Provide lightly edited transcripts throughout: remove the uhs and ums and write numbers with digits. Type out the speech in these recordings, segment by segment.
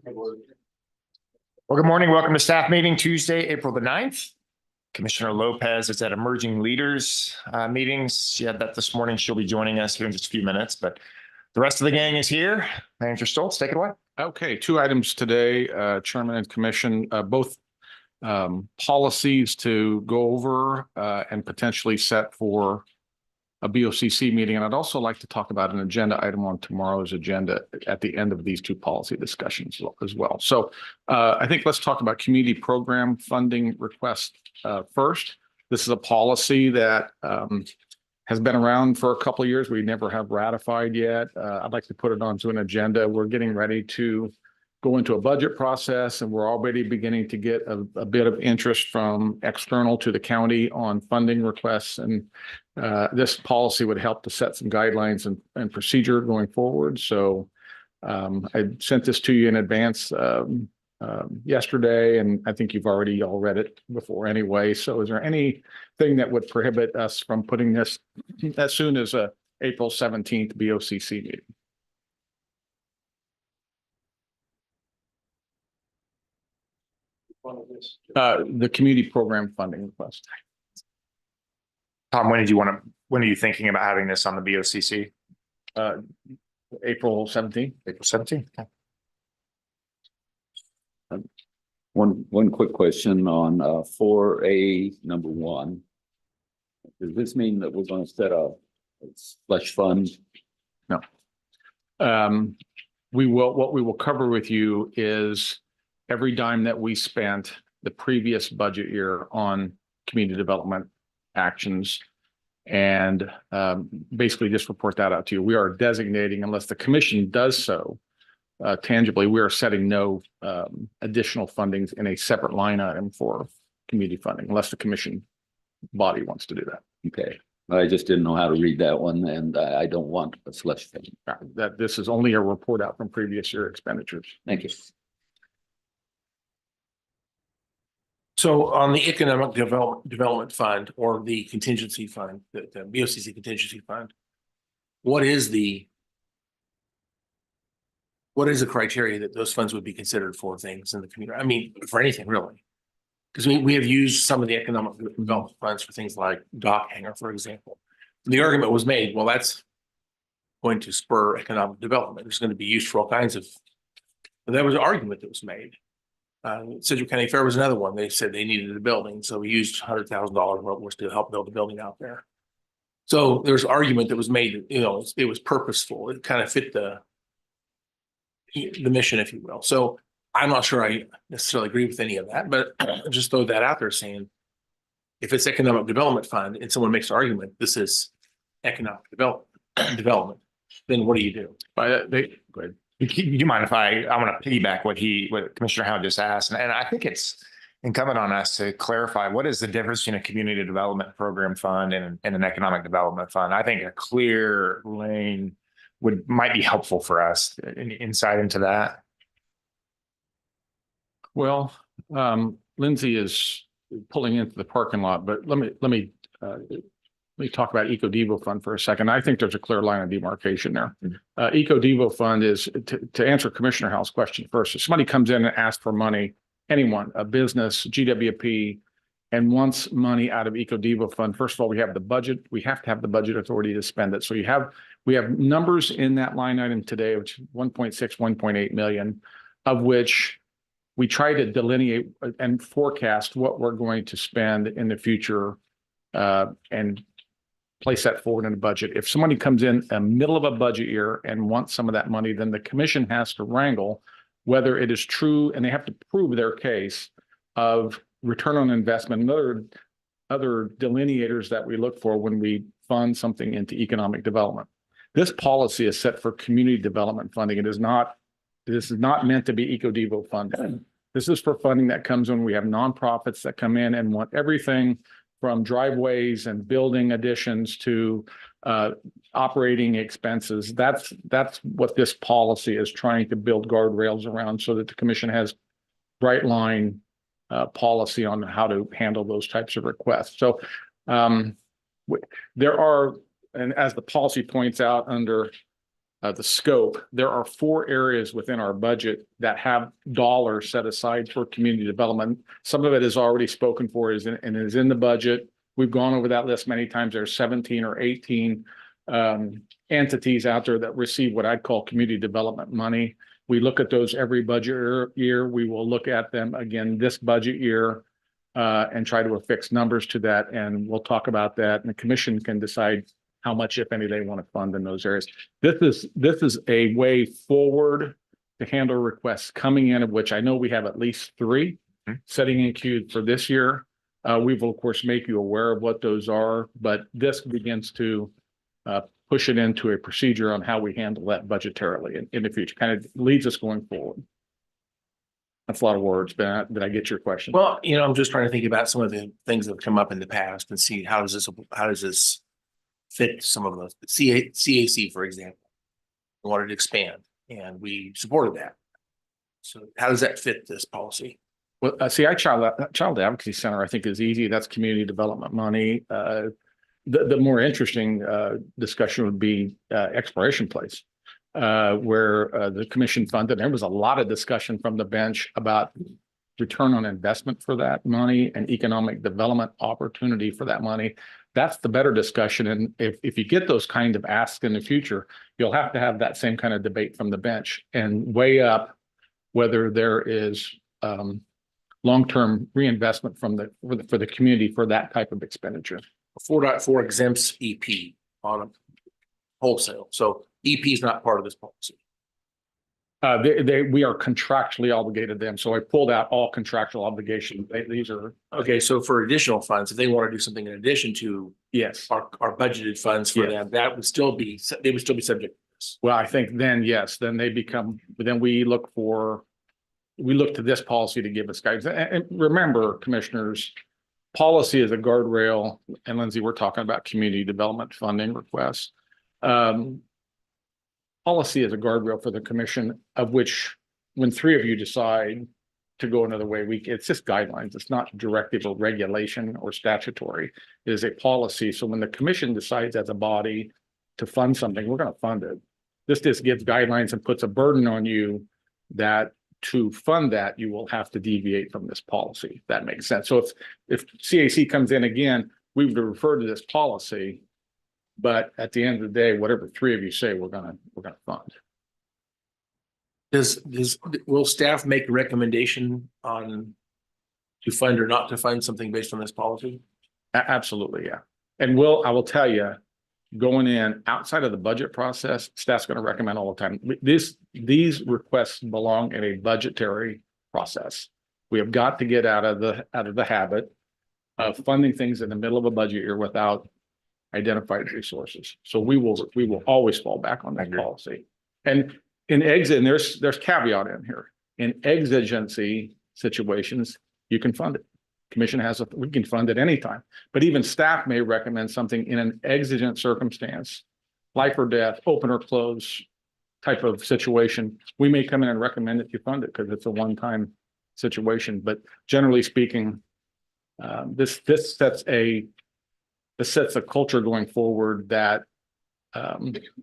Well, good morning. Welcome to staff meeting Tuesday, April the 9th. Commissioner Lopez is at Emerging Leaders meetings. She had that this morning. She'll be joining us here in just a few minutes, but the rest of the gang is here. Manager Stoltz, take it away. Okay, two items today, Chairman and Commission, both policies to go over and potentially set for a BOCC meeting. And I'd also like to talk about an agenda item on tomorrow's agenda at the end of these two policy discussions as well. So I think let's talk about community program funding request first. This is a policy that has been around for a couple of years. We never have ratified yet. I'd like to put it onto an agenda. We're getting ready to go into a budget process, and we're already beginning to get a bit of interest from external to the county on funding requests. And this policy would help to set some guidelines and procedure going forward. So I sent this to you in advance yesterday, and I think you've already all read it before anyway. So is there anything that would prohibit us from putting this as soon as April 17th BOCC meeting? The community program funding request. Tom, when are you thinking about having this on the BOCC? April 17th. April 17th. Okay. One quick question on 4A number 1. Does this mean that we're going to set a slush fund? No. What we will cover with you is every dime that we spent the previous budget year on community development actions, and basically just report that out to you. We are designating, unless the commission does so tangibly, we are setting no additional fundings in a separate line item for community funding, unless the commission body wants to do that. Okay. I just didn't know how to read that one, and I don't want a slush fund. That this is only a report out from previous year expenditures. Thank you. So on the Economic Development Fund, or the contingency fund, the BOCC contingency fund, what is the criteria that those funds would be considered for things in the community? I mean, for anything really, because we have used some of the economic development funds for things like dock hangar, for example. And the argument was made, well, that's going to spur economic development. It's going to be used for all kinds of. But that was an argument that was made. Sedgwick County Fair was another one. They said they needed a building, so we used $100,000 to help build a building out there. So there's an argument that was made. You know, it was purposeful. It kind of fit the mission, if you will. So I'm not sure I necessarily agree with any of that, but just throw that out there, saying if it's economic development fund and someone makes an argument, this is economic development, then what do you do? Go ahead. Do you mind if I want to piggyback what Commissioner Howe just asked? And I think it's incumbent on us to clarify what is the difference between a community development program fund and an economic development fund. I think a clear lane might be helpful for us. Any insight into that? Well, Lindsay is pulling into the parking lot, but let me talk about EcoDevo Fund for a second. I think there's a clear line of demarcation there. EcoDevo Fund is, to answer Commissioner Howe's question first, if somebody comes in and asks for money, anyone, a business, GWP, and wants money out of EcoDevo Fund, first of all, we have the budget. We have to have the budget authority to spend it. So we have numbers in that line item today, which is 1.6, 1.8 million, of which we try to delineate and forecast what we're going to spend in the future and place that forward in a budget. If somebody comes in the middle of a budget year and wants some of that money, then the commission has to wrangle whether it is true, and they have to prove their case of return on investment and other delineators that we look for when we fund something into economic development. This policy is set for community development funding. This is not meant to be EcoDevo funding. This is for funding that comes when we have nonprofits that come in and want everything from driveways and building additions to operating expenses. That's what this policy is trying to build guardrails around, so that the commission has bright line policy on how to handle those types of requests. So there are, and as the policy points out under the scope, there are 4 areas within our budget that have dollars set aside for community development. Some of it is already spoken for and is in the budget. We've gone over that list many times. There's 17 or 18 entities out there that receive what I'd call community development money. We look at those every budget year. We will look at them again this budget year and try to affix numbers to that. And we'll talk about that. And the commission can decide how much, if any, they want to fund in those areas. This is a way forward to handle requests coming in, of which I know we have at least 3 setting in queue for this year. We will, of course, make you aware of what those are, but this begins to push it into a procedure on how we handle that budgetarily in the future. Kind of leads us going forward. That's a lot of words, but did I get your question? Well, I'm just trying to think about some of the things that have come up in the past and see how does this fit some of those. CAC, for example, wanted to expand and we supported that. So how does that fit this policy? Well, Child Advocacy Center, I think, is easy. That's community development money. The more interesting discussion would be Exploration Place, where the commission funded. There was a lot of discussion from the bench about return on investment for that money and economic development opportunity for that money. That's the better discussion. And if you get those kind of asks in the future, you'll have to have that same kind of debate from the bench and weigh up whether there is long-term reinvestment for the community for that type of expenditure. 4.4 exempts EP on a wholesale. So EP is not part of this policy. We are contractually obligated to them. So I pulled out all contractual obligations. These are. Okay, so for additional funds, if they want to do something in addition to Yes. our budgeted funds for them, they would still be subject to this. Well, I think then, yes, then we look to this policy to give us guidance. And remember, commissioners, policy is a guardrail. And Lindsay, we're talking about community development funding requests. Policy is a guardrail for the commission, of which when 3 of you decide to go another way, it's just guidelines. It's not directive or regulation or statutory. It is a policy. So when the commission decides as a body to fund something, we're going to fund it. This just gives guidelines and puts a burden on you that to fund that, you will have to deviate from this policy. If that makes sense. So if CAC comes in again, we would refer to this policy. But at the end of the day, whatever 3 of you say, we're gonna fund. Will staff make a recommendation on to fund or not to fund something based on this policy? Absolutely, yeah. And I will tell you, going in outside of the budget process, staff's going to recommend all the time. These requests belong in a budgetary process. We have got to get out of the habit of funding things in the middle of a budget year without identified resources. So we will always fall back on that policy. And there's caveat in here. In exigency situations, you can fund it. Commission we can fund it anytime. But even staff may recommend something in an exigent circumstance, life or death, open or close type of situation. We may come in and recommend that you fund it because it's a one-time situation. But generally speaking, this sets a culture going forward that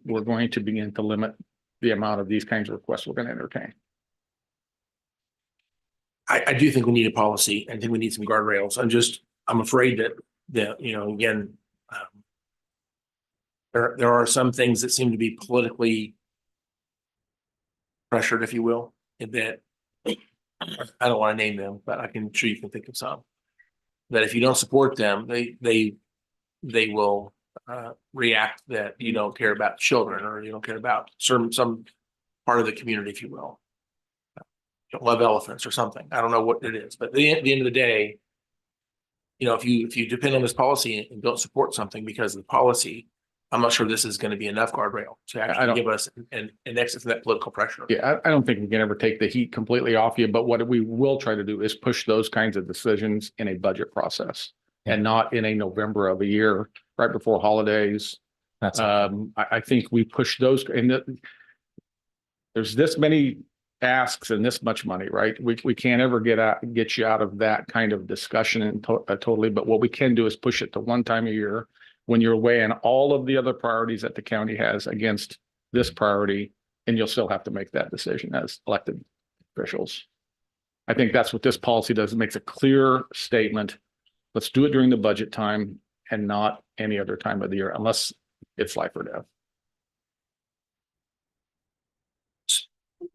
we're going to begin to limit the amount of these kinds of requests we're going to entertain. I do think we need a policy. I think we need some guardrails. I'm afraid that again, there are some things that seem to be politically pressured, if you will, that I don't want to name them, but I'm sure you can think of some that if you don't support them, they will react that you don't care about children or you don't care about some part of the community, if you will. Don't love elephants or something. I don't know what it is, but at the end of the day, if you depend on this policy and don't support something because of the policy, I'm not sure this is going to be enough guardrail to actually give us an exit to that political pressure. Yeah, I don't think we can ever take the heat completely off you, but what we will try to do is push those kinds of decisions in a budget process and not in a November of a year right before holidays. I think we push those, and there's this many asks and this much money, right? We can't ever get you out of that kind of discussion and totally, but what we can do is push it to one time a year when you're weighing all of the other priorities that the county has against this priority, and you'll still have to make that decision as elected officials. I think that's what this policy does. It makes a clear statement. Let's do it during the budget time and not any other time of the year, unless it's life or death.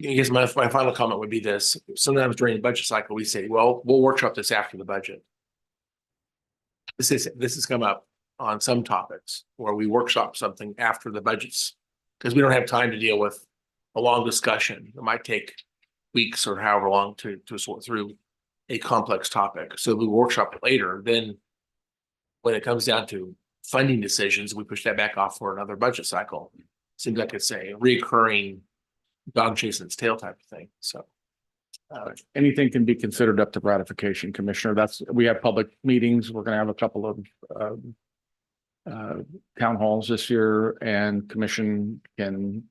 I guess my final comment would be this. Sometimes during the budget cycle, we say, well, we'll workshop this after the budget. This has come up on some topics where we workshop something after the budgets because we don't have time to deal with a long discussion. It might take weeks or however long to sort through a complex topic. So we workshop it later. Then when it comes down to funding decisions, we push that back off for another budget cycle. Seems like it's a recurring dog chasing its tail type of thing. So Anything can be considered up to ratification, Commissioner. We have public meetings. We're gonna have a couple of town halls this year, and commission can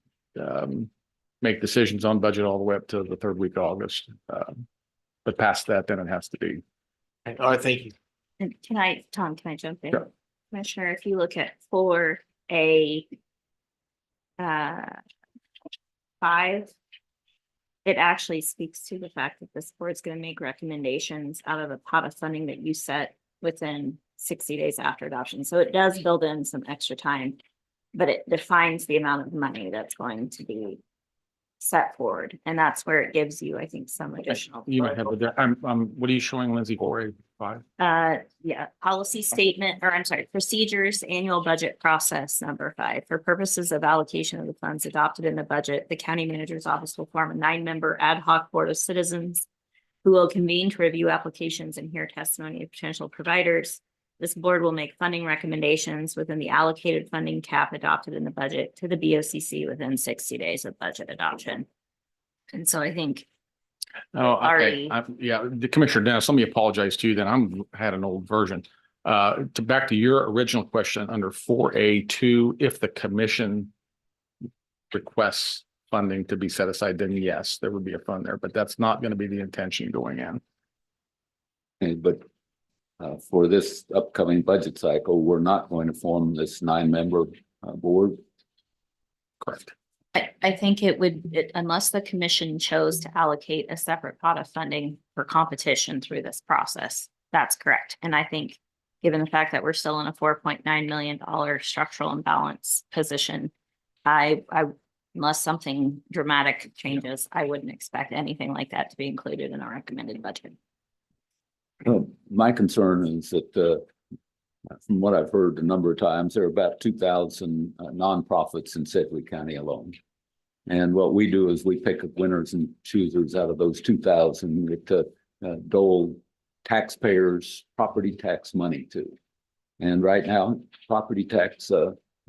make decisions on budget all the way up to the third week of August. But past that, then it has to be. all right, thank you. And Tom, can I jump in? Sure. Commissioner, if you look at 4A 5, it actually speaks to the fact that this board's going to make recommendations out of a pot of funding that you set within 60 days after adoption. So it does build in some extra time, but it defines the amount of money that's going to be set forward. And that's where it gives you, I think, some additional. You might have it. What are you showing, Lindsay, 4A5? Yeah, policy statement, or I'm sorry, procedures, annual budget process number 5. For purposes of allocation of the funds adopted in the budget, the county manager's office will form a 9-member ad hoc board of citizens who will convene to review applications and hear testimony of potential providers. This board will make funding recommendations within the allocated funding cap adopted in the budget to the BOCC within 60 days of budget adoption. And so I think Oh, okay. Already. Yeah, the Commissioner Dennis, let me apologize to you that had an old version. Back to your original question under 4A2, if the commission requests funding to be set aside, then yes, there would be a fund there, but that's not going to be the intention going in. But for this upcoming budget cycle, we're not going to form this 9-member board. Correct. I think it would, unless the commission chose to allocate a separate pot of funding for competition through this process, that's correct. And I think, given the fact that we're still in a $4.9 million structural imbalance position, unless something dramatic changes, I wouldn't expect anything like that to be included in our recommended budget. My concern is that from what I've heard a number of times, there are about 2,000 nonprofits in Sedgwick County alone. And what we do is we pick up winners and choosers out of those 2,000 to dole taxpayers property tax money to. And right now, property tax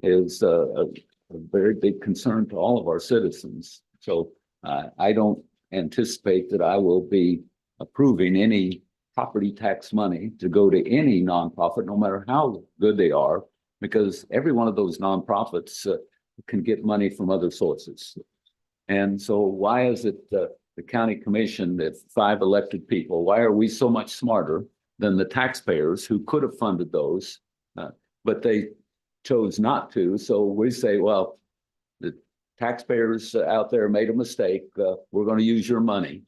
is a very big concern to all of our citizens. So I don't anticipate that I will be approving any property tax money to go to any nonprofit, no matter how good they are, because every one of those nonprofits can get money from other sources. And so why is it the county commission, if 5 elected people, why are we so much smarter than the taxpayers who could have funded those, but they chose not to? So we say, well, the taxpayers out there made a mistake. We're going to use your money.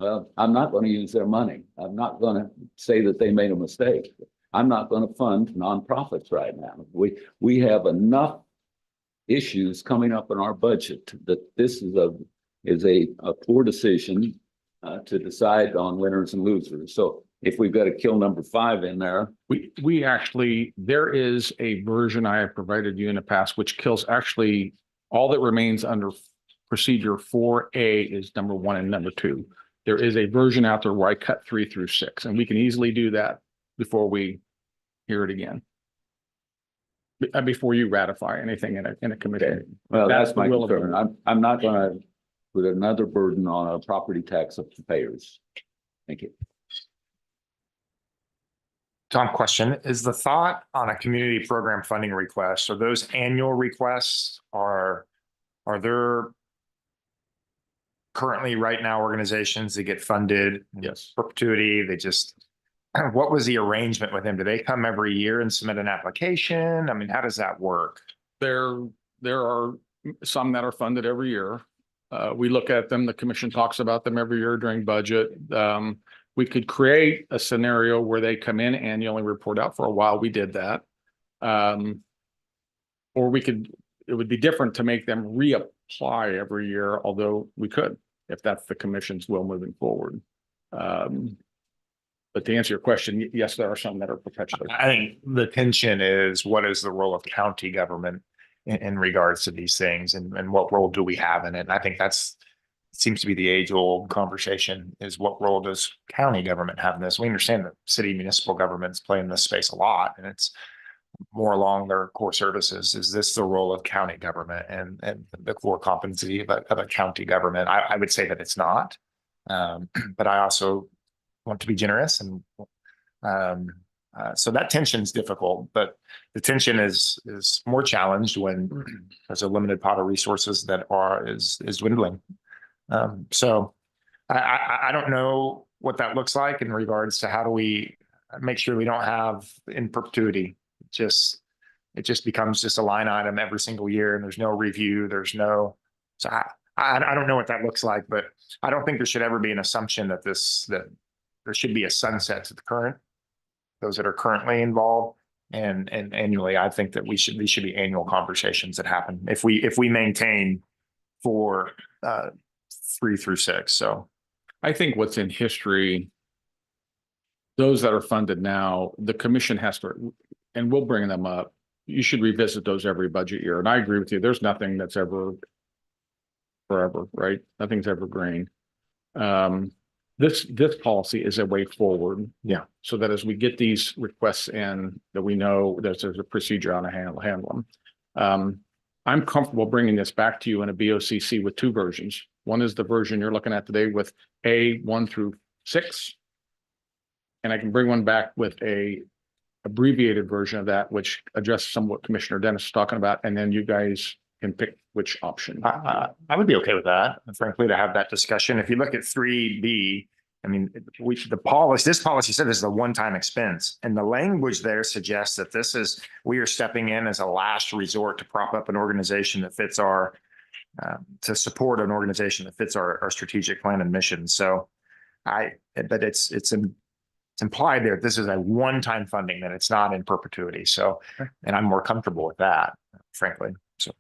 Well, I'm not going to use their money. I'm not going to say that they made a mistake. I'm not going to fund nonprofits right now. We have enough issues coming up in our budget that this is a poor decision to decide on winners and losers. So if we've got to kill number 5 in there. We actually, there is a version I have provided you in the past, which kills actually all that remains under procedure 4A is number 1 and number 2. There is a version out there where I cut 3 through 6, and we can easily do that before we hear it again. Before you ratify anything in a committee. Well, that's my the will of the concern. board. I'm not going to put another burden on our property tax up to payers. Thank you. Tom, question, is the thought on a community program funding request, are those annual requests, are there currently right now organizations that get funded? Yes. Perpetuity, they just, what was the arrangement with them? Do they come every year and submit an application? I mean, how does that work? There are some that are funded every year. We look at them, the commission talks about them every year during budget. We could create a scenario where they come in annually, report out. For a while. We did that. Or it would be different to make them reapply every year, although we could, if that's the commission's will moving forward. But to answer your question, yes, there are some that are perpetually. I think the tension is what is the role of county government in regards to these things, and what role do we have in it? And I think seems to be the age old conversation, is what role does county government have in this? We understand that city municipal governments play in this space a lot, and it's more along their core services. Is this the role of county government and the core competency of a county government? I would say that it's not. But I also want to be generous, and so that tension is difficult, but the tension is more challenged when there's a limited pot of resources that is dwindling. So I don't know what that looks like in regards to how do we make sure we don't have in perpetuity. It just becomes just a line item every single year, and there's no review. So I don't know what that looks like, but I don't think there should ever be an assumption that there should be a sunset to those that are currently involved. And annually, I think that these should be annual conversations that happen if we maintain for 3 through 6. So I think what's in history, those that are funded now, the commission has to, and we'll bring them up. You should revisit those every budget year. And I agree with you. There's nothing that's ever forever, right? Nothing's evergreen. This policy is a way forward. Yeah. So that as we get these requests in, that we know there's a procedure on how to handle them. I'm comfortable bringing this back to you in a BOCC with 2 versions. One is the version you're looking at today with A1 through 6. And I can bring one back with a abbreviated version of that, which addresses some of what Commissioner Dennis is talking about. And then you guys can pick which option. I would be okay with that, frankly, to have that discussion. If you look at 3B, I mean, this policy said this is a one-time expense, and the language there suggests that we are stepping in as a last resort to prop up an organization that fits to support an organization that fits our strategic plan and mission. So but it's implied there, this is a one-time funding, that it's not in perpetuity. So, and I'm more comfortable with that, frankly. So.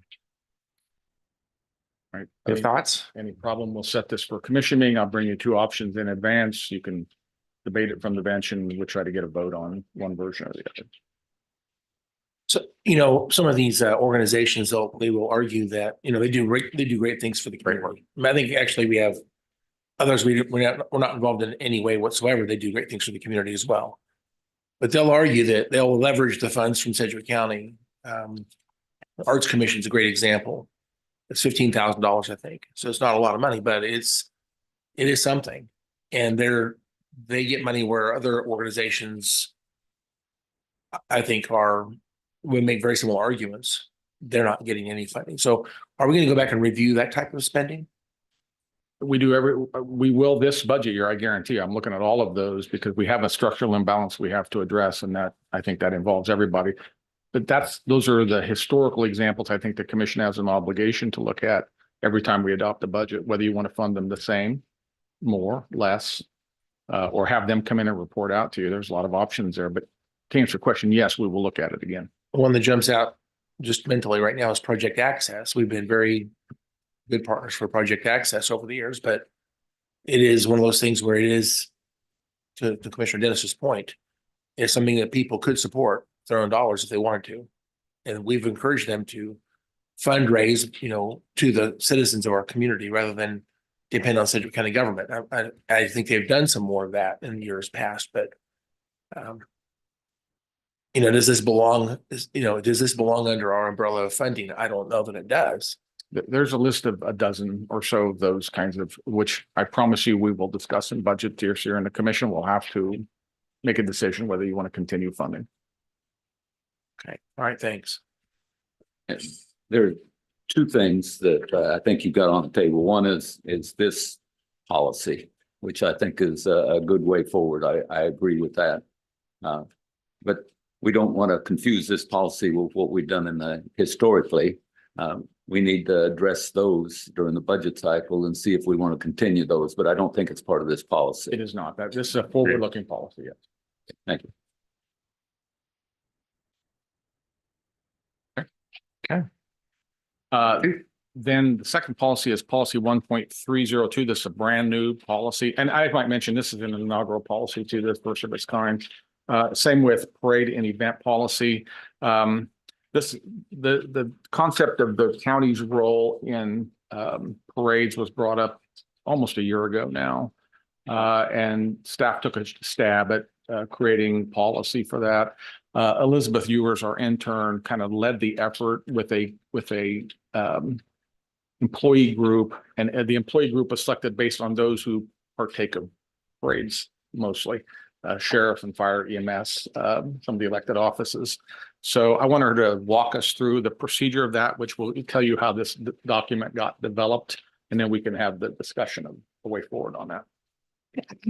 Right. Your thoughts? Any problem? We'll set this for commission meeting. I'll bring you 2 options in advance. You can debate it from the bench, and we'll try to get a vote on one version or the other. So, some of these organizations, they will argue that, they do great things for the community. I think actually we have others we're not involved in any way whatsoever. They do great things for the community as well. But they'll argue that they'll leverage the funds from Sedgwick County. The Arts Commission is a great example. It's $15,000, I think. So it's not a lot of money, but it is something. And they get money where other organizations, I think, would make very similar arguments. They're not getting any funding. So are we going to go back and review that type of spending? We will this budget year, I guarantee. I'm looking at all of those because we have a structural imbalance we have to address, and I think that involves everybody. But those are the historical examples. I think the commission has an obligation to look at every time we adopt a budget, whether you want to fund them the same, more, less, or have them come in and report out to you. There's a lot of options there, but to answer your question, yes, we will look at it again. One that jumps out just mentally right now is Project Access. We've been very good partners for Project Access over the years, but it is one of those things where it is, to Commissioner Dennis's point, it's something that people could support their own dollars if they wanted to. And we've encouraged them to fundraise, to the citizens of our community rather than depend on Sedgwick County government. I think they've done some more of that in years past, but does this belong under our umbrella of funding? I don't know that it does. There's a list of a dozen or so of those kinds of, which I promise you we will discuss in budget this year, and the commission will have to make a decision whether you want to continue funding. Okay. All right. Thanks. There are 2 things that I think you got on the table. One is this policy, which I think is a good way forward. I agree with that. But we don't want to confuse this policy with what we've done historically. We need to address those during the budget cycle and see if we want to continue those, but I don't think it's part of this policy. It is not that. This is a forward-looking policy. Yes. Thank you. Then the second policy is policy 1.302. This is a brand new policy. And I might mention this is an inaugural policy too, this first of its kind. Same with parade and event policy. The concept of the county's role in parades was brought up almost a year ago now. And staff took a stab at creating policy for that. Elizabeth Ewers, our intern, kind of led the effort with a employee group, and the employee group was selected based on those who partake of parades, mostly sheriff and fire, EMS, some of the elected offices. So I want her to walk us through the procedure of that, which will tell you how this document got developed, and then we can have the discussion of the way forward on that.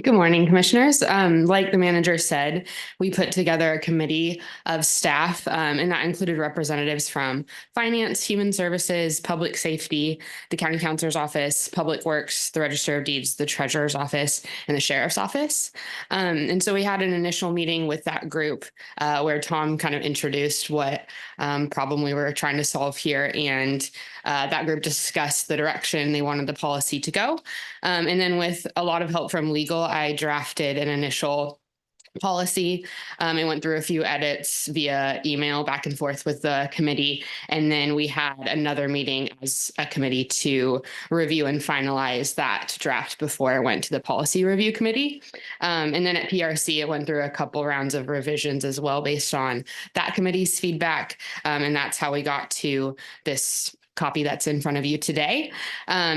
Good morning, commissioners. Like the manager said, we put together a committee of staff, and that included representatives from finance, human services, public safety, the county counselor's office, public works, the register of deeds, the treasurer's office, and the sheriff's office. And so we had an initial meeting with that group where Tom kind of introduced what problem we were trying to solve here. And that group discussed the direction they wanted the policy to go. And then with a lot of help from legal, I drafted an initial policy. It went through a few edits via email back and forth with the committee. And then we had another meeting as a committee to review and finalize that draft before it went to the policy review committee. And then at PRC, it went through a couple rounds of revisions as well based on that committee's feedback. And that's how we got to this copy that's in front of you today.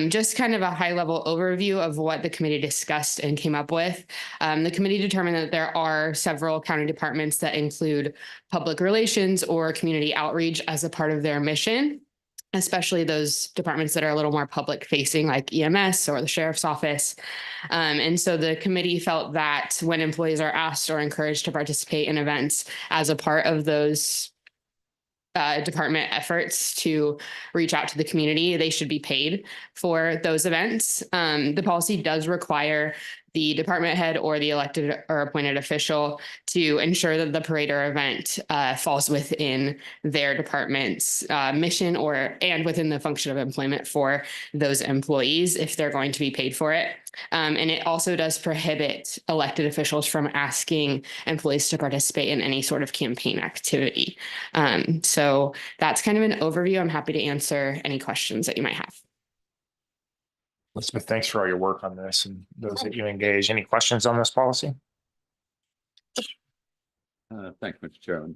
Just kind of a high level overview of what the committee discussed and came up with. The committee determined that there are several county departments that include public relations or community outreach as a part of their mission, especially those departments that are a little more public facing like EMS or the sheriff's office. And so the committee felt that when employees are asked or encouraged to participate in events as a part of those department efforts to reach out to the community, they should be paid for those events. The policy does require the department head or the elected or appointed official to ensure that the parade or event falls within their department's mission and within the function of employment for those employees if they're going to be paid for it. And it also does prohibit elected officials from asking employees to participate in any sort of campaign activity. So that's kind of an overview. I'm happy to answer any questions that you might have. Elizabeth, thanks for all your work on this and those that you engage. Any questions on this policy? Thank you, Mr. Chairman.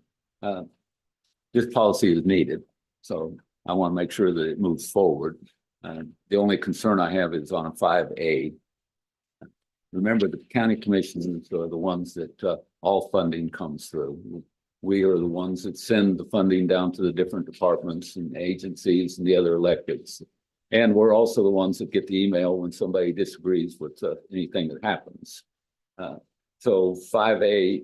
This policy is needed, so I want to make sure that it moves forward. The only concern I have is on a 5A. Remember, the county commissions are the ones that all funding comes through. We are the ones that send the funding down to the different departments and agencies and the other electeds. And we're also the ones that get the email when somebody disagrees with anything that happens. So 5A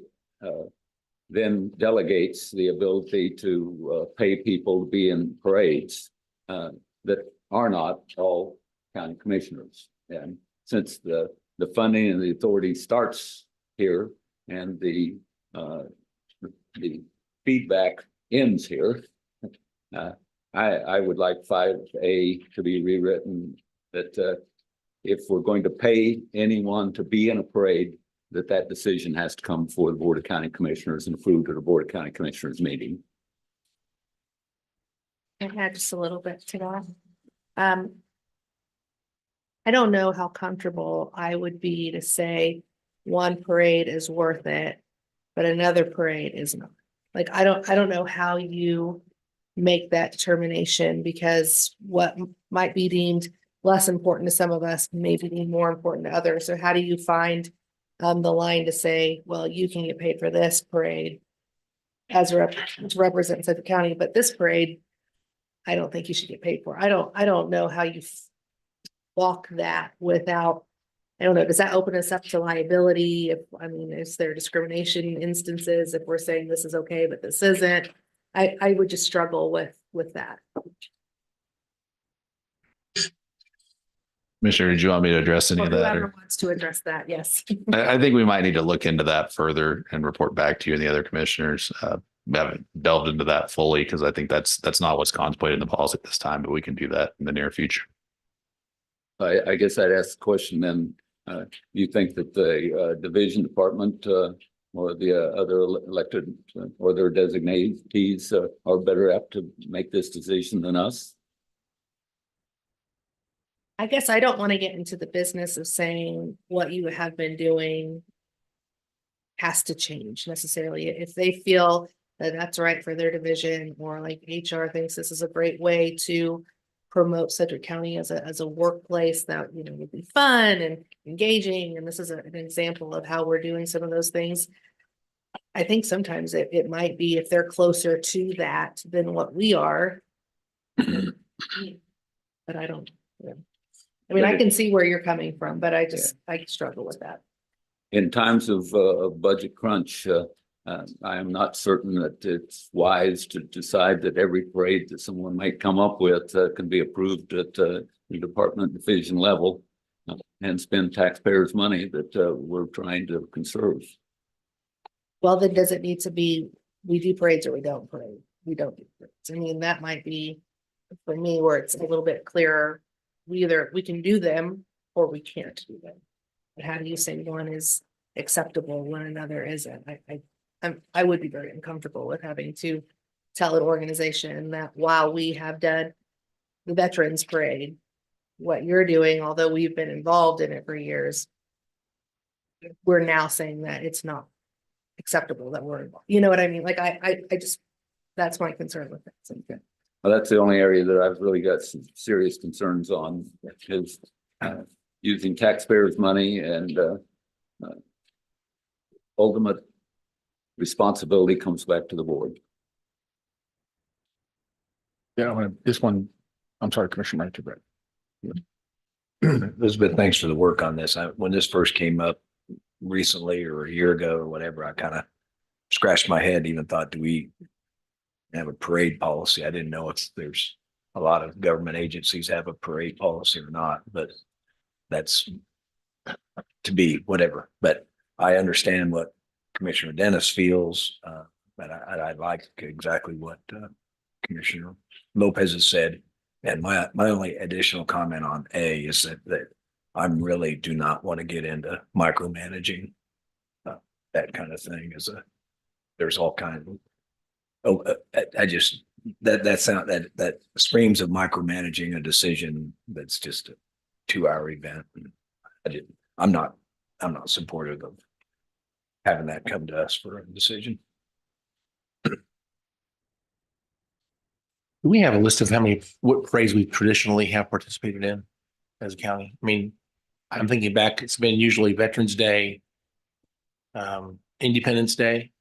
then delegates the ability to pay people to be in parades that are not all county commissioners. And since the funding and the authority starts here and the feedback ends here, I would like 5A to be rewritten that if we're going to pay anyone to be in a parade, that decision has to come before the Board of County Commissioners and approved at the Board of County Commissioners meeting. I had just a little bit to that. I don't know how comfortable I would be to say one parade is worth it, but another parade is not. Like, I don't know how you make that determination, because what might be deemed less important to some of us may be deemed more important to others. So how do you find the line to say, well, you can get paid for this parade as to represent Sedgwick County, but this parade, I don't think you should get paid for. I don't know how you walk that without, I don't know, does that open us up to liability? Is there discrimination instances if we're saying this is okay, but this isn't? I would just struggle with that. Commissioner, did you want me to address any Or of that? whoever Or wants to address that, yes. I think we might need to look into that further and report back to you and the other commissioners. We haven't delved into that fully because I think that's not what's contemplated in the policy at this time, but we can do that in the near future. I guess I'd ask the question then, do you think that the division department or the other elected or their designatees are better apt to make this decision than us? I guess I don't want to get into the business of saying what you have been doing has to change necessarily. If they feel that that's right for their division, or like HR thinks this is a great way to promote Sedgwick County as a workplace that, you know, would be fun and engaging, and this is an example of how we're doing some of those things. I think sometimes it might be, if they're closer to that than what we are. But I don't, yeah. I mean, I can see where you're coming from, but I struggle with that. In times of budget crunch, I am not certain that it's wise to decide that every parade that someone might come up with can be approved at the department division level and spend taxpayers' money that we're trying to conserve. Well, then does it need to be, we do parades or we don't parade? We don't do parades. I mean, that might be for me where it's a little bit clearer. We can do them or we can't do them. But how do you say one is acceptable when another isn't? I would be very uncomfortable with having to tell an organization that while we have done the Veterans Parade, what you're doing, although we've been involved in it for years, we're now saying that it's not acceptable that we're involved. You know what I mean? Like I just, that's my concern with it. So, okay. Well, that's the only area that I've really got some serious concerns on, is using taxpayers' money, and ultimate responsibility comes back to the board. Yeah, this one, I'm sorry, Commissioner Brett. Elizabeth, thanks for the work on this. When this first came up recently or a year ago or whatever, I kind of scratched my head, even thought, do we have a parade policy? I didn't know if there's a lot of government agencies have a parade policy or not, but that's to be whatever. But I understand what Commissioner Dennis feels, but I like exactly what Commissioner Lopez has said. And my only additional comment on A is that I really do not want to get into micromanaging that kind of thing. There's all kinds of, I just, that screams of micromanaging a decision that's just a 2-hour event. I'm not supportive of having that come to us for a decision. Do we have a list of what parades we traditionally have participated in as a county? I mean, I'm thinking back, it's been usually Veterans Day, Independence Day.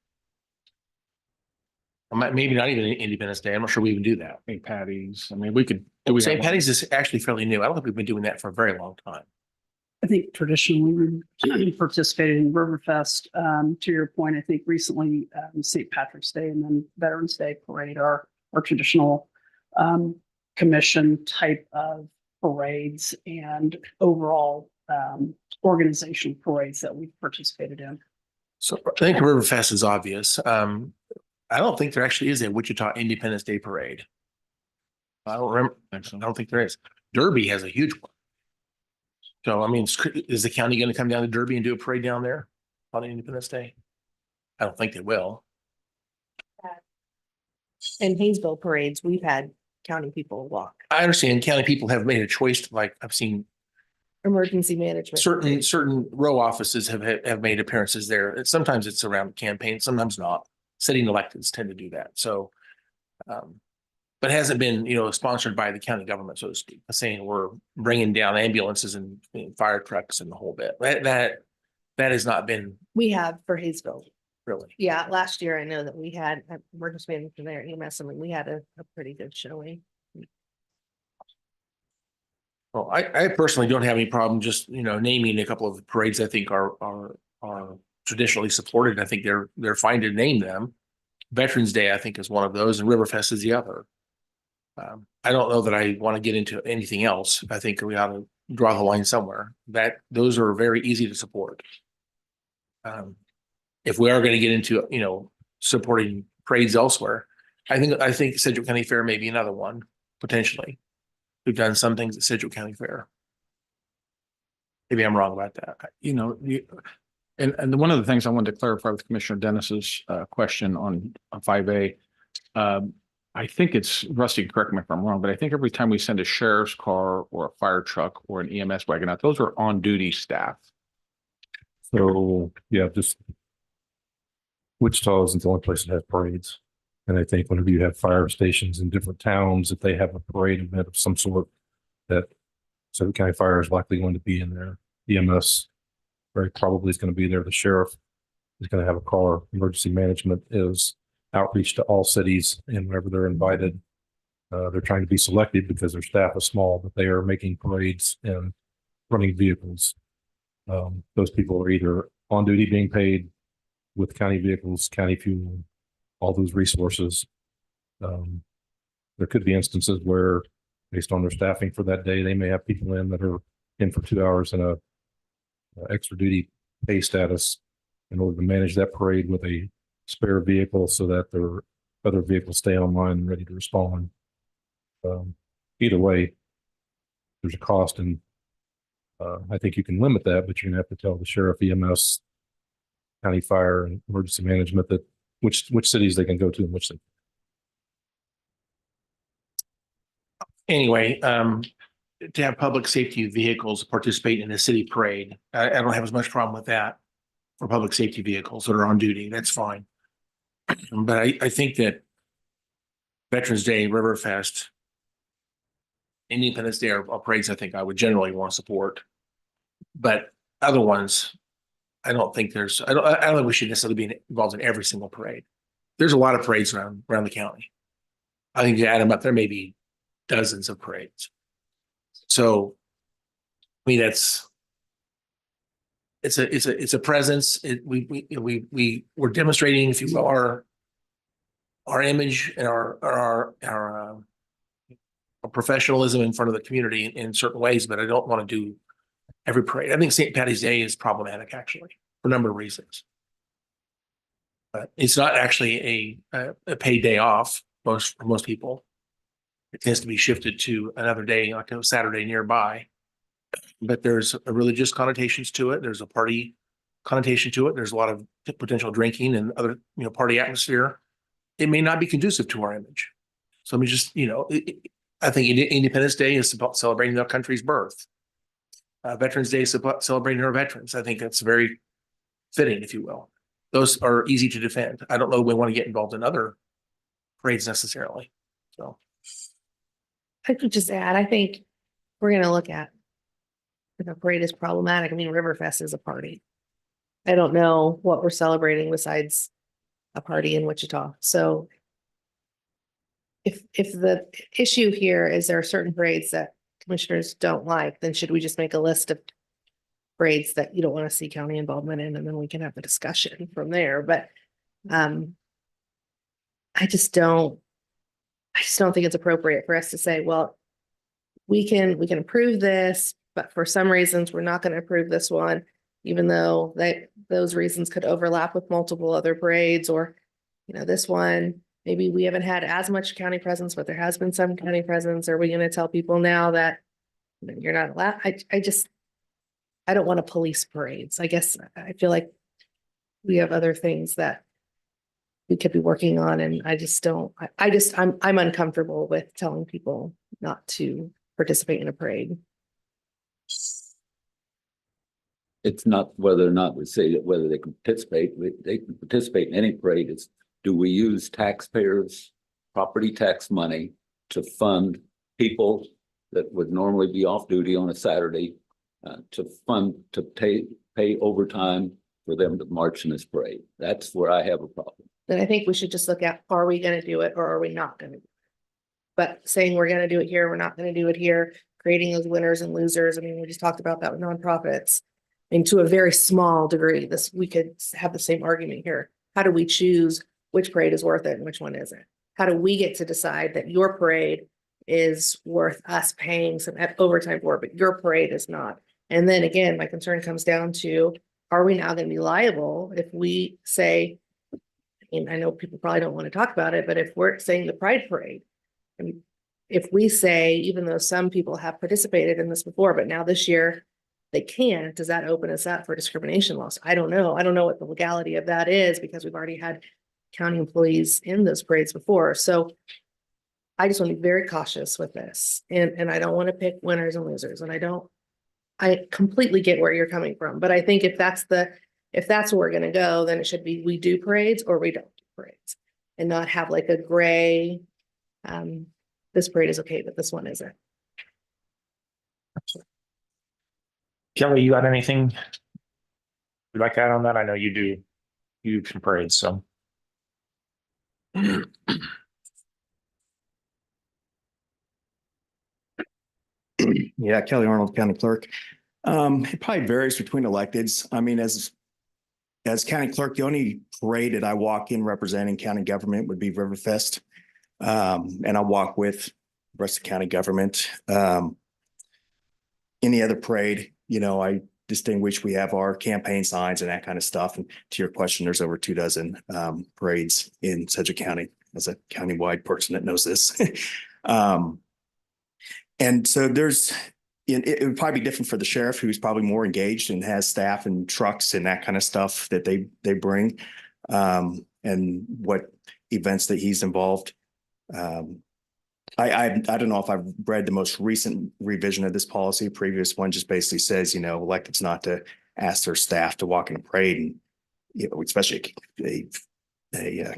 Maybe not even Independence Day. I'm not sure we even do that. St. Patty's. I mean, we could. St. Patty's is actually fairly new. I don't think we've been doing that for a very long time. I think traditionally we participated in Riverfest. To your point, I think recently St. Patrick's Day and then Veterans Day parade are traditional commission type of parades and overall organization parades that we've participated in. So I think Riverfest is obvious. I don't think there actually is a Wichita Independence Day parade. I don't remember. I don't think there is. Derby has a huge one. So, I mean, is the county going to come down to Derby and do a parade down there on Independence Day? I don't think they will. In Hayesville parades, we've had county people walk. I understand county people have made a choice to, like, I've seen Emergency management. certain row offices have made appearances there. Sometimes it's around campaign, sometimes not. Sitting electeds tend to do that. So, but it hasn't been, sponsored by the county government, so to speak, saying we're bringing down ambulances and fire trucks and the whole bit. That has not been We have for Hayesville. really. Yeah, last year I know that we had emergency management there, EMS, and we had a pretty good showing. Well, I personally don't have any problem just, naming a couple of parades I think are traditionally supported. I think they're fine to name them. Veterans Day, I think, is one of those, and Riverfest is the other. I don't know that I want to get into anything else. I think we ought to draw the line somewhere. That those are very easy to support. If we are going to get into, supporting parades elsewhere, I think Sedgwick County Fair may be another one, potentially. We've done some things at Sedgwick County Fair. Maybe I'm wrong about that. And one of the things I wanted to clarify with Commissioner Dennis's question on 5A, I think it's, Rusty, correct me if I'm wrong, but I think every time we send a sheriff's car or a fire truck or an EMS wagon out, those are on-duty staff. So, yeah, just Wichita isn't the only place that has parades. And I think whenever you have fire stations in different towns, if they have a parade event of some sort, that Sedgwick County Fire is likely going to be in there. EMS very probably is going to be there. The sheriff is going to have a car. Emergency management is outreach to all cities, and whenever they're invited, they're trying to be selective because their staff is small, but they are making parades and running vehicles. Those people are either on duty being paid with county vehicles, county fuel, all those resources. There could be instances where, based on their staffing for that day, they may have people in that are in for 2 hours in a extra duty pay status in order to manage that parade with a spare vehicle so that their other vehicles stay online and ready to respond. Either way, there's a cost, and I think you can limit that, but you're gonna have to tell the sheriff, EMS, county fire, and emergency management that which cities they can go to and which they. Anyway, to have public safety vehicles participate in a city parade, I don't have as much problem with that for public safety vehicles that are on duty. That's fine. But I think that Veterans Day, Riverfest, Independence Day are parades I think I would generally want to support. But other ones, I don't think there's, I don't think we should necessarily be involved in every single parade. There's a lot of parades around the county. I think to add them up, there may be dozens of parades. So, I mean, it's a presence. We're demonstrating, if you will, our image and our professionalism in front of the community in certain ways, but I don't want to do every parade. I think St. Patty's Day is problematic, actually, for a number of reasons. But it's not actually a paid day off for most people. It tends to be shifted to another day, like a Saturday nearby. But there's a religious connotations to it. There's a party connotation to it. There's a lot of potential drinking and other, party atmosphere. It may not be conducive to our image. So let me just, I think Independence Day is about celebrating our country's birth. Veterans Day is about celebrating our veterans. I think that's very fitting, if you will. Those are easy to defend. I don't know we want to get involved in other parades necessarily. So I could just add, I think we're going to look at if a parade is problematic. I mean, Riverfest is a party. I don't know what we're celebrating besides a party in Wichita. So if the issue here is there are certain parades that commissioners don't like, then should we just make a list of parades that you don't want to see county involvement in, and then we can have the discussion from there. But I just don't think it's appropriate for us to say, well, we can approve this, but for some reasons we're not going to approve this one, even though those reasons could overlap with multiple other parades, or this one maybe we haven't had as much county presence, but there has been some county presence. Are we going to tell people now that you're not allowed? I don't want to police parades. I guess I feel like we have other things that we could be working on, and I'm uncomfortable with telling people not to participate in a parade. It's not whether or not we say that whether they can participate. They can participate in any parade. It's, do we use taxpayers' property tax money to fund people that would normally be off duty on a Saturday, to pay overtime for them to march in this parade? That's where I have a problem. Then I think we should just look at, are we going to do it or are we not going to do it? But saying we're going to do it here, we're not going to do it here, creating those winners and losers. I mean, we just talked about that with nonprofits. And to a very small degree, we could have the same argument here. How do we choose which parade is worth it and which one isn't? How do we get to decide that your parade is worth us paying some overtime for, but your parade is not. And then again, my concern comes down to, are we now gonna be liable if we say, I mean, I know people probably don't want to talk about it, but if we're saying the Pride Parade, and if we say, even though some people have participated in this before, but now this year they can't, does that open us up for discrimination laws? I don't know. I don't know what the legality of that is because we've already had county employees in those parades before. So I just want to be very cautious with this, and I don't want to pick winners and losers, and I completely get where you're coming from, but I think if that's where we're gonna go, then it should be, we do parades or we don't do parades. And not have like a gray, this parade is okay, but this one isn't. Kelly, you got anything you'd like to add on that? I know you do some parades, so. Yeah, Kelly Arnold, County Clerk. It probably varies between electeds. I mean, as county clerk, the only parade that I walk in representing county government would be Riverfest. And I walk with the rest of county government. Any other parade, you know, I distinguish, we have our campaign signs and that kind of stuff. And to your question, there's over 24 parades in Sedgwick County, as a countywide person that knows this. And so it would probably be different for the sheriff, who's probably more engaged and has staff and trucks and that kind of stuff that they bring, and what events that he's involved. I don't know if I've read the most recent revision of this policy. Previous one just basically says, you know, electeds not to ask their staff to walk in a parade, and you know, especially a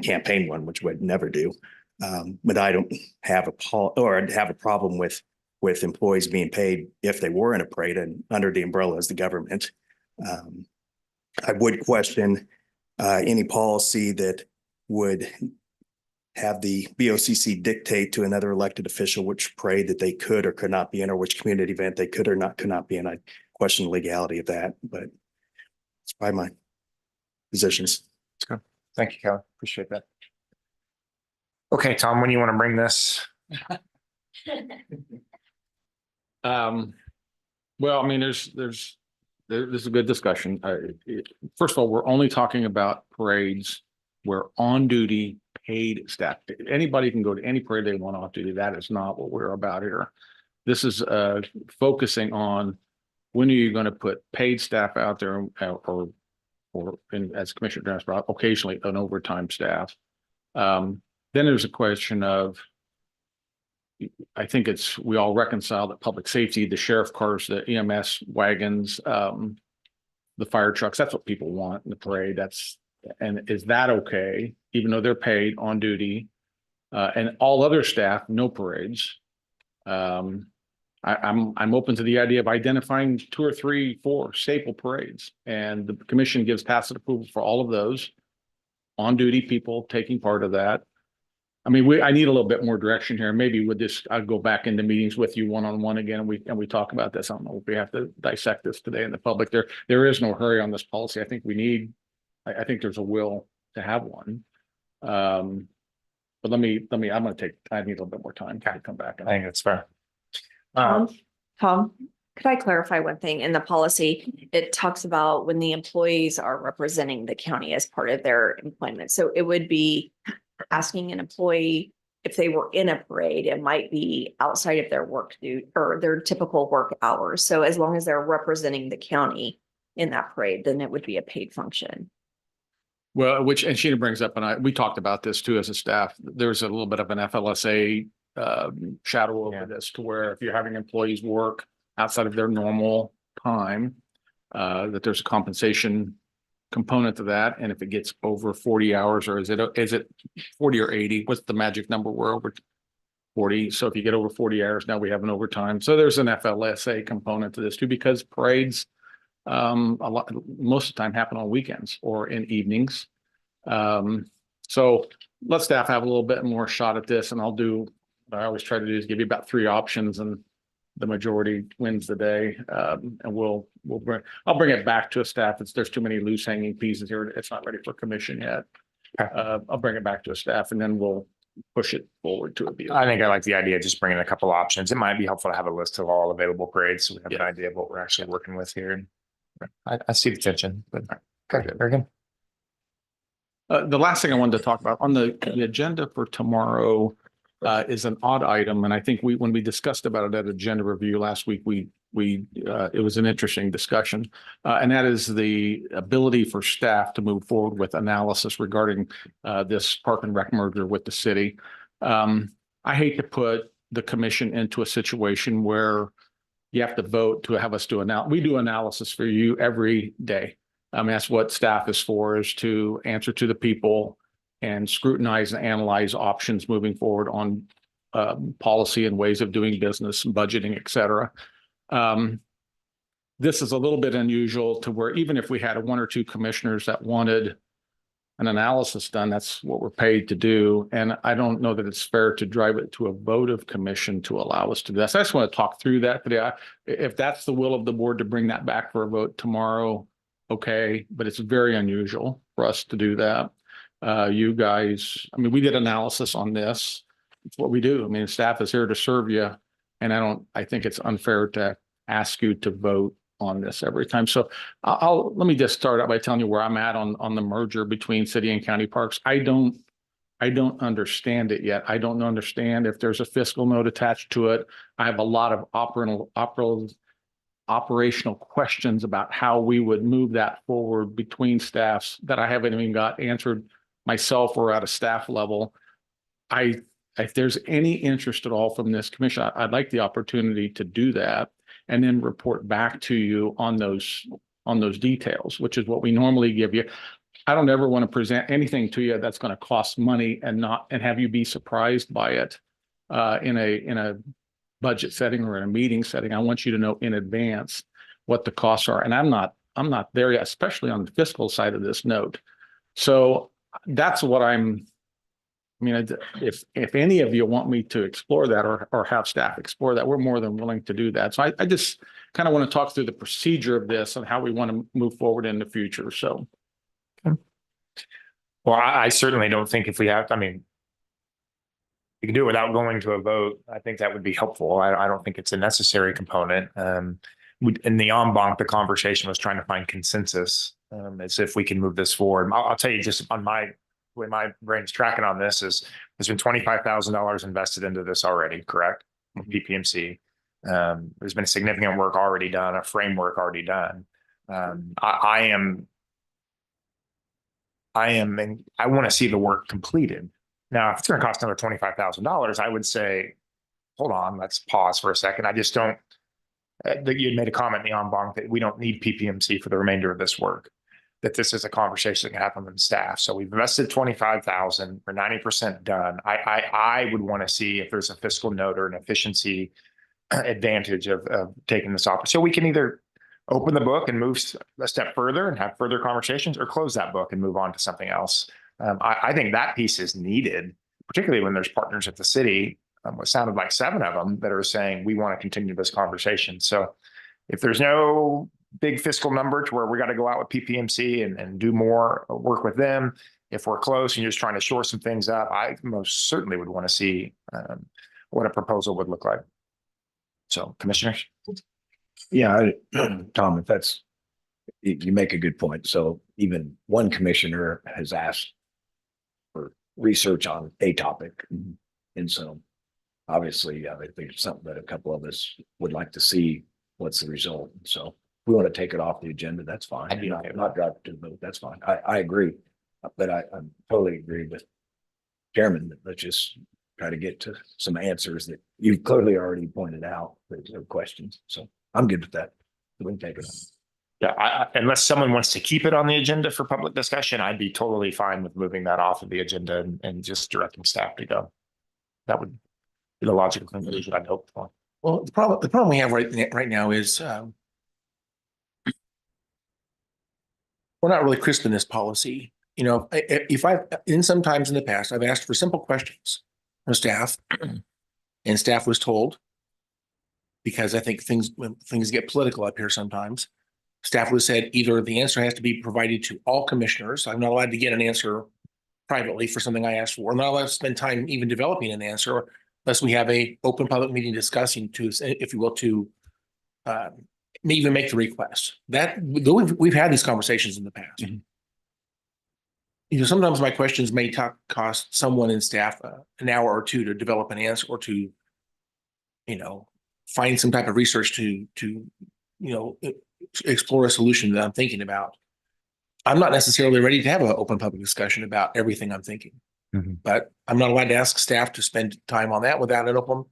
campaign one, which would never do. But I don't have a problem with employees being paid if they were in a parade and under the umbrella as the government. I would question any policy that would have the BOCC dictate to another elected official which parade that they could or could not be in, or which community event they could not be in. I question the legality of that, but it's probably my positions. That's good. Thank you, Kelly. Appreciate that. Okay, Tom, when you want to bring this? Well, I mean, this is a good discussion. First of all, we're only talking about parades where on-duty paid staff. Anybody can go to any parade they want off duty. That is not what we're about here. This is focusing on when are you going to put paid staff out there, or as Commissioner Jones brought up, occasionally an overtime staff. Then there's a question of, I think we all reconcile that public safety, the sheriff cars, the EMS wagons, the fire trucks, that's what people want in the parade. And is that okay, even though they're paid on duty, and all other staff, no parades? I'm open to the idea of identifying 2 or 3, 4 staple parades, and the commission gives tacit approval for all of those on duty people taking part of that. I mean, I need a little bit more direction here. Maybe with this, I'll go back into meetings with you one-on-one again, and we talk about this. I don't know if we have to dissect this today in the public. There is no hurry on this policy. I think I think there's a will to have one. But I need a little bit more time to come back. I think that's fair. Tom, could I clarify one thing? In the policy, it talks about when the employees are representing the county as part of their employment. So it would be asking an employee if they were in a parade, it might be outside of their work duty or their typical work hours. So as long as they're representing the county in that parade, then it would be a paid function. Well, and Sheena brings up, and we talked about this too as a staff. There's a little bit of an FLSA shadow over this, to where if you're having employees work outside of their normal time, that there's a compensation component to that. And if it gets over 40 hours, or is it 40 or 80? What's the magic number? We're over 40. So if you get over 40 hours, now we have an overtime. So there's an FLSA component to this too, because parades most of the time happen on weekends or in evenings. So let staff have a little bit more shot at this, and I'll do what I always try to do, is give you about 3 options, and the majority wins the day. And I'll bring it back to a staff. There's too many loose hanging pieces here. It's not ready for commission yet. I'll bring it back to a staff, and then we'll push it forward to a view. I think I like the idea of just bringing a couple options. It might be helpful to have a list of all available parades, so we have an Yeah. idea of what we're actually working with here. I see the tension, but okay, very good. The last thing I wanted to talk about on the agenda for tomorrow is an odd item, and I think when we discussed about it at agenda review last week, it was an interesting discussion, and that is the ability for staff to move forward with analysis regarding this Park and Rec merger with the city. I hate to put the commission into a situation where you have to vote to have us do we do analysis for you every day. I mean, that's what staff is for, is to answer to the people and scrutinize and analyze options moving forward on policy and ways of doing business, budgeting, et cetera. This is a little bit unusual to where even if we had one or two commissioners that wanted an analysis done, that's what we're paid to do. And I don't know that it's fair to drive it to a vote of commission to allow us to do that. So I just want to talk through that today. If that's the will of the board to bring that back for a vote tomorrow, okay, but it's very unusual for us to do that. You guys, I mean, we did analysis on this. It's what we do. I mean, staff is here to serve you. And I think it's unfair to ask you to vote on this every time. So let me just start out by telling you where I'm at on the merger between city and county parks. I don't understand it yet. I don't understand if there's a fiscal note attached to it. I have a lot of operational questions about how we would move that forward between staffs that I haven't even got answered myself or at a staff level. If there's any interest at all from this commission, I'd like the opportunity to do that and then report back to you on those details, which is what we normally give you. I don't ever want to present anything to you that's going to cost money and have you be surprised by it in a budget setting or in a meeting setting. I want you to know in advance what the costs are. And I'm not there yet, especially on the fiscal side of this note. So that's what if any of you want me to explore that or have staff explore that, we're more than willing to do that. So I just kind of want to talk through the procedure of this and how we want to move forward in the future. So. Well, I certainly don't think if we have, I mean, you can do it without going to a vote. I think that would be helpful. I don't think it's a necessary component. In the en banc, the conversation was trying to find consensus as if we can move this forward. I'll tell you just on my way my brain's tracking on this is there's been $25,000 invested into this already, correct? PPMC. There's been significant work already done, a framework already done. I want to see the work completed. Now, if it's going to cost another $25,000, I would say, hold on, let's pause for a second. I just don't, you had made a comment in the en banc that we don't need PPMC for the remainder of this work, that this is a conversation that can happen with staff. So we've invested $25,000, we're 90% done. I would want to see if there's a fiscal note or an efficiency advantage of taking this off. So we can either open the book and move a step further and have further conversations, or close that book and move on to something else. I think that piece is needed, particularly when there's partners at the city. What sounded like 7 of them that are saying we want to continue this conversation. So if there's no big fiscal number to where we got to go out with PPMC and do more work with them, if we're close and you're just trying to shore some things up, I most certainly would want to see what a proposal would look like. So, commissioners. Yeah, Tom, if you make a good point. So even one commissioner has asked for research on a topic. And so obviously, I think it's something that a couple of us would like to see what's the result. So if we want to take it off the agenda, that's fine. I'd be okay with Not drive it to the vote, that's fine. I agree. But I totally agree with Chairman that let's just try to get to some answers that you've clearly already pointed out. There's no questions. So I'm good with that. We can take it on. Yeah, unless someone wants to keep it on the agenda for public discussion, I'd be totally fine with moving that off of the agenda and just directing staff to go. That would be the logical conclusion I'd hope for. Well, the problem we have right now is we're not really crisp in this policy. You know, sometimes in the past, I've asked for simple questions from staff, and staff was told, because I think when things get political up here sometimes, staff was said either the answer has to be provided to all commissioners. I'm not allowed to get an answer privately for something I asked for. I'm not allowed to spend time even developing an answer unless we have a open public meeting discussing to, if you will, to even make the request. That, we've had these conversations in the past. Mhm. You know, sometimes my questions may cost someone in staff an hour or two to develop an answer or to, you know, find some type of research to, you know, explore a solution that I'm thinking about. I'm not necessarily ready to have an open public discussion about everything I'm thinking. Mhm. But I'm not allowed to ask staff to spend time on that without an open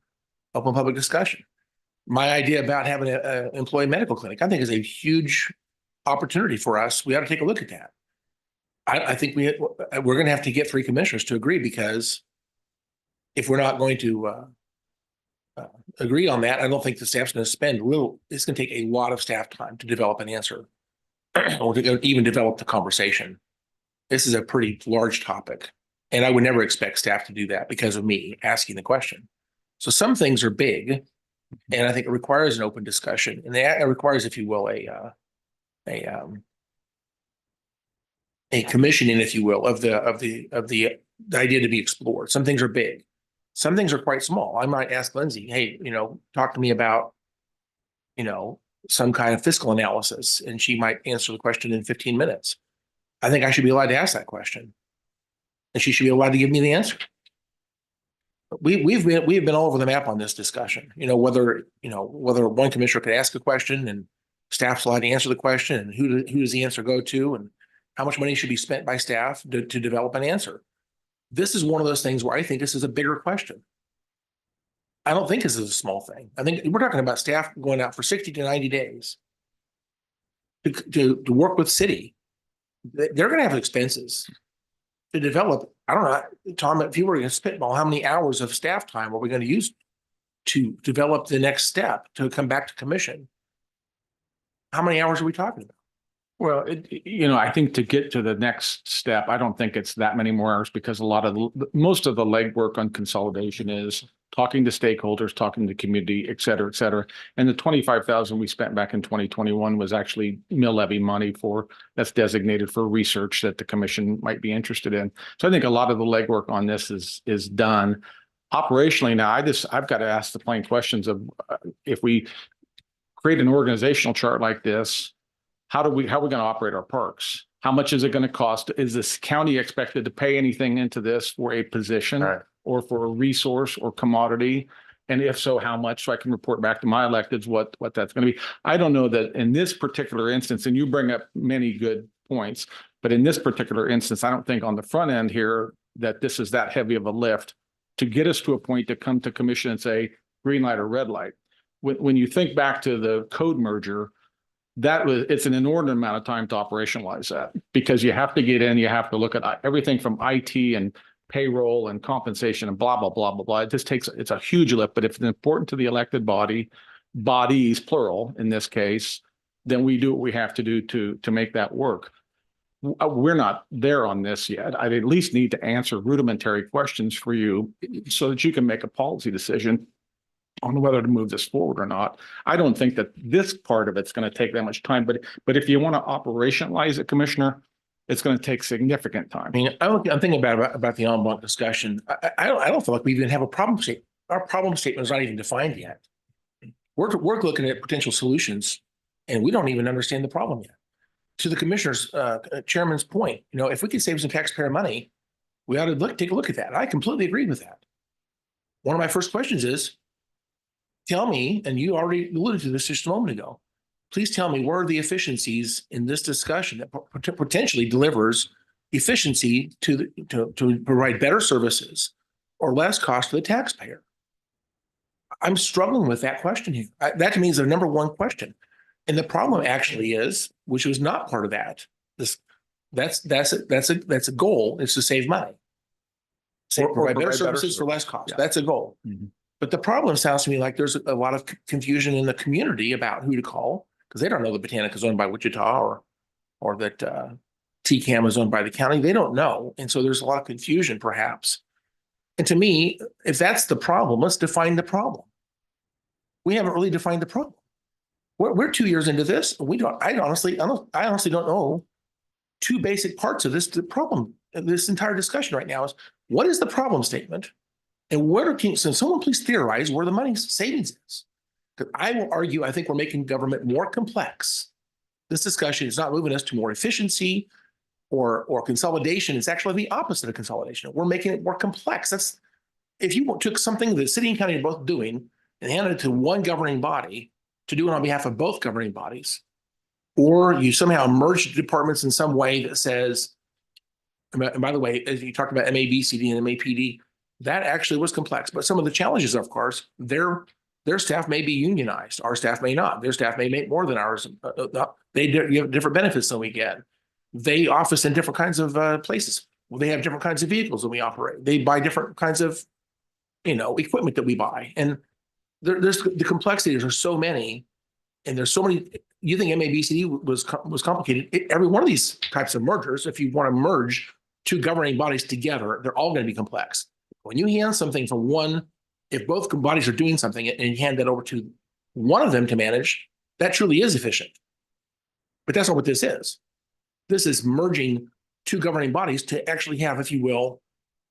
public discussion. My idea about having an employee medical clinic, I think, is a huge opportunity for us. We ought to take a look at that. I think we're going to have to get 3 commissioners to agree, because if we're not going to agree on that, I don't think the staff's going to spend it's going to take a lot of staff time to develop an answer or to even develop the conversation. This is a pretty large topic, and I would never expect staff to do that because of me asking the question. So some things are big, and I think it requires an open discussion, and it requires, if you will, a commissioning, if you will, of the idea to be explored. Some things are big. Some things are quite small. I might ask Lindsay, hey, you know, talk to me about, you know, some kind of fiscal analysis, and she might answer the question in 15 minutes. I think I should be allowed to ask that question, and she should be allowed to give me the answer. We've been all over the map on this discussion. You know, whether one commissioner could ask a question and staff's allowed to answer the question, and who does the answer go to, and how much money should be spent by staff to develop an answer. This is one of those things where I think this is a bigger question. I don't think this is a small thing. I think we're talking about staff going out for 60 to 90 days to work with city. They're going to have expenses to develop. I don't know, Tom, if you were going to spitball, how many hours of staff time are we going to use to develop the next step to come back to commission? How many hours are we talking about? Well, you know, I think to get to the next step, I don't think it's that many more hours, because most of the legwork on consolidation is talking to stakeholders, talking to community, et cetera, et cetera. And the 25,000 we spent back in 2021 was actually mill levy money that's designated for research that the commission might be interested in. So I think a lot of the legwork on this is done. Operationally now, I've got to ask the plain questions of if we create an organizational chart like this, how are we going to operate our parks? How much is it going to cost? Is this county expected to pay anything into this for a position or for a resource or commodity? And if so, how much? So I can report back to my electeds what that's going to be. I don't know that in this particular instance, and you bring up many good points, but in this particular instance, I don't think on the front end here that this is that heavy of a lift to get us to a point to come to commission and say green light or red light. When you think back to the code merger, it's an inordinate amount of time to operationalize that, because you have to get in, you have to look at everything from IT and payroll and compensation and blah, blah, blah, blah, blah. It's a huge lift, but if it's important to the elected bodies, plural in this case, then we do what we have to do to make that work. We're not there on this yet. I at least need to answer rudimentary questions for you so that you can make a policy decision on whether to move this forward or not. I don't think that this part of it's going to take that much time, but if you want to operationalize it, Commissioner, it's going to take significant time. I mean, I'm thinking about the en banc discussion. I don't feel like we even have a problem statement. Our problem statement is not even defined yet. We're looking at potential solutions, and we don't even understand the problem yet. To the commissioner's chairman's point, you know, if we could save some taxpayer money, we ought to take a look at that. I completely agree with that. One of my first questions is, tell me, and you already alluded to this just a moment ago, please tell me where are the efficiencies in this discussion that potentially delivers efficiency to provide better services or less cost to the taxpayer. I'm struggling with that question here. That to me is the number one question. And the problem actually is, which was not part of that, that's a goal, is to save money. Provide better services for less cost. Yeah. That's a goal. Mm-hmm. But the problem sounds to me like there's a lot of confusion in the community about who to call, because they don't know that Botanic is owned by Wichita or that TCAM is owned by the county. They don't know. And so there's a lot of confusion perhaps. And to me, if that's the problem, let's define the problem. We haven't really defined the problem. We're 2 years into this. I honestly don't know two basic parts of this problem this entire discussion right now is, what is the problem statement? And so someone please theorize where the money savings is. Because I will argue, I think we're making government more complex. This discussion is not moving us to more efficiency or consolidation. It's actually the opposite of consolidation. We're making it more complex. If you took something that city and county are both doing and handed it to one governing body to do it on behalf of both governing bodies, or you somehow merge departments in some way that says, and by the way, as you talked about MABCD and MAPD, that actually was complex. But some of the challenges, of course, their staff may be unionized. Our staff may not. Their staff may make more than ours. You have different benefits than we get. They office in different kinds of places. Well, they have different kinds of vehicles than we operate. They buy different kinds of, equipment that we buy. And there's the complexities are so many, and there's so many. You think MABCD was complicated? Every one of these types of mergers, if you want to merge two governing bodies together, they're all going to be complex. When you hand something from one, if both bodies are doing something and you hand that over to one of them to manage, that truly is efficient. But that's not what this is. This is merging two governing bodies to actually have, if you will,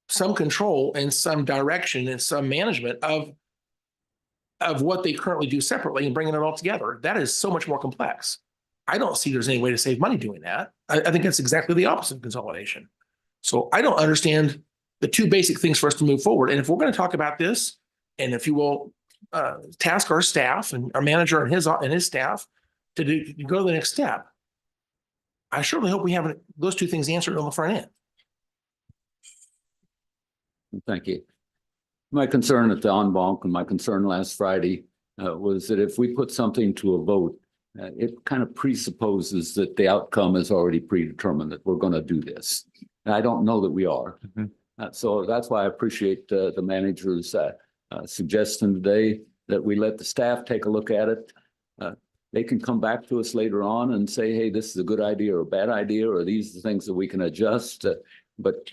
some control and some direction and some management of what they currently do separately and bringing it all together. That is so much more complex. I don't see there's any way to save money doing that. I think that's exactly the opposite of consolidation. So I don't understand the two basic things for us to move forward. And if we're going to talk about this, and if you will task our staff and our manager and his staff to go to the next step, I surely hope we have those two things answered on the front end. Thank you. My concern at the en banc and my concern last Friday was that if we put something to a vote, it kind of presupposes that the outcome is already predetermined, that we're going to do this. And I don't know that we are. So that's why I appreciate the manager's suggestion today that we let the staff take a look at it. They can come back to us later on and say, hey, this is a good idea or a bad idea, or these are the things that we can adjust. But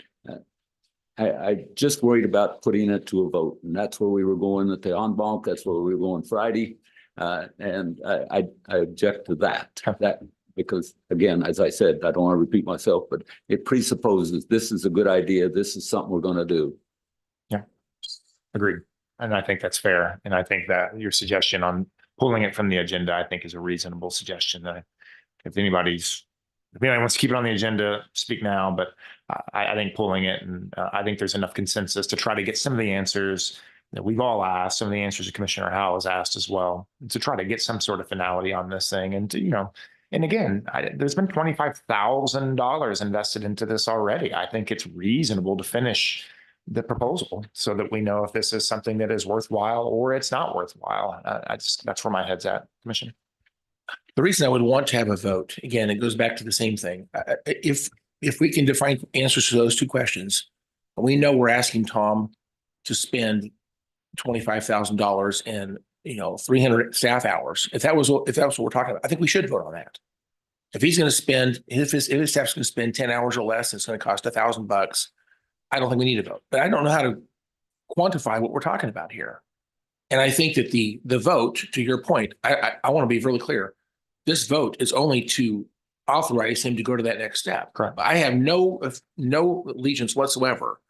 I just worried about putting it to a vote. And that's where we were going at the en banc. That's where we were going Friday. And I object to that. Because again, as I said, I don't want to repeat myself, but it presupposes this is a good idea. This is something we're going to do. Yeah, agreed. And I think that's fair. And I think that your suggestion on pulling it from the agenda, I think is a reasonable suggestion. That if anybody wants to keep it on the agenda, speak now, but I think pulling it, and I think there's enough consensus to try to get some of the answers that we've all asked, some of the answers that Commissioner Howell has asked as well, to try to get some sort of finality on this thing. And and again, there's been $25,000 invested into this already. I think it's reasonable to finish the proposal so that we know if this is something that is worthwhile or it's not worthwhile. That's where my head's at, Commissioner. The reason I would want to have a vote, again, it goes back to the same thing. If we can define answers to those two questions, we know we're asking Tom to spend $25,000 in 300 staff hours. If that's what we're talking about, I think we should vote on that. If he's going to spend, if his staff's going to spend 10 hours or less, it's going to cost $1,000. I don't think we need to vote, but I don't know how to quantify what we're talking about here. And I think that the vote, to your point, I want to be really clear. This vote is only to authorize him to go to that next step. Correct. I have no allegiance whatsoever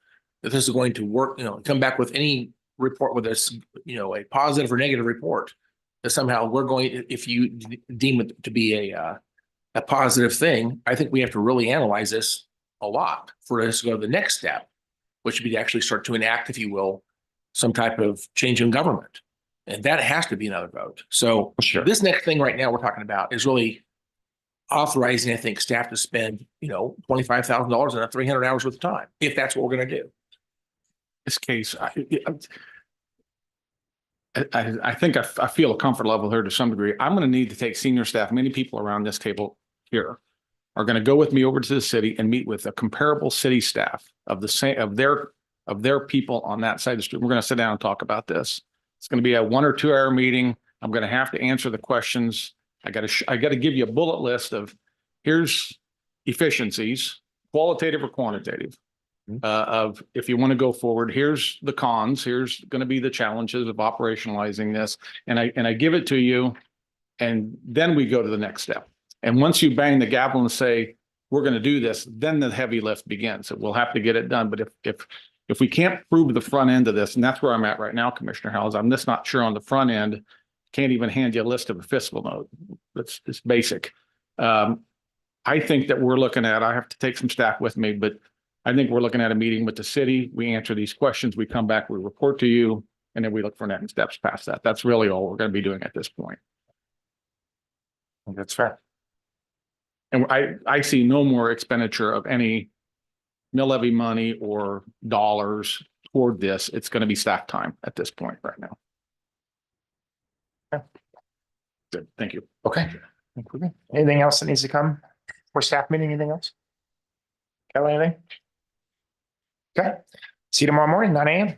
that this is going to work, come back with any report with us, a positive or negative report that somehow we're going, if you deem it to be a positive thing, I think we have to really analyze this a lot for us to go to the next step, which would be to actually start to enact, if you will, some type of change in government. And that has to be another vote. So Sure. This next thing right now we're talking about is really authorizing, I think, staff to spend, $25,000 on 300 hours worth of time, if that's what we're going to do. This case, I think I feel a comfort level here to some degree. I'm going to need to take senior staff. Many people around this table here are going to go with me over to the city and meet with a comparable city staff of the same of their people on that side of the street. We're going to sit down and talk about this. It's going to be a 1 or 2 hour meeting. I'm going to have to answer the questions. I got to give you a bullet list of here's efficiencies, qualitative or quantitative. Of if you want to go forward, here's the cons, here's going to be the challenges of operationalizing this. And I give it to you, and then we go to the next step. And once you bang the gavel and say, we're going to do this, then the heavy lift begins. So we'll have to get it done. But if we can't prove the front end of this, and that's where I'm at right now, Commissioner Howells, I'm just not sure on the front end. Can't even hand you a list of a fiscal note. That's just basic. I think that we're looking at, I have to take some staff with me, but I think we're looking at a meeting with the city. We answer these questions, we come back, we report to you, and then we look for next steps past that. That's really all we're going to be doing at this point. That's fair. And I see no more expenditure of any mill levy money or dollars toward this. It's going to be staff time at this point right now. Okay. Good, thank you. Okay. Anything else that needs to come for staff meeting? Anything else? Kelly, anything? Okay. See you tomorrow morning, 9 a.m.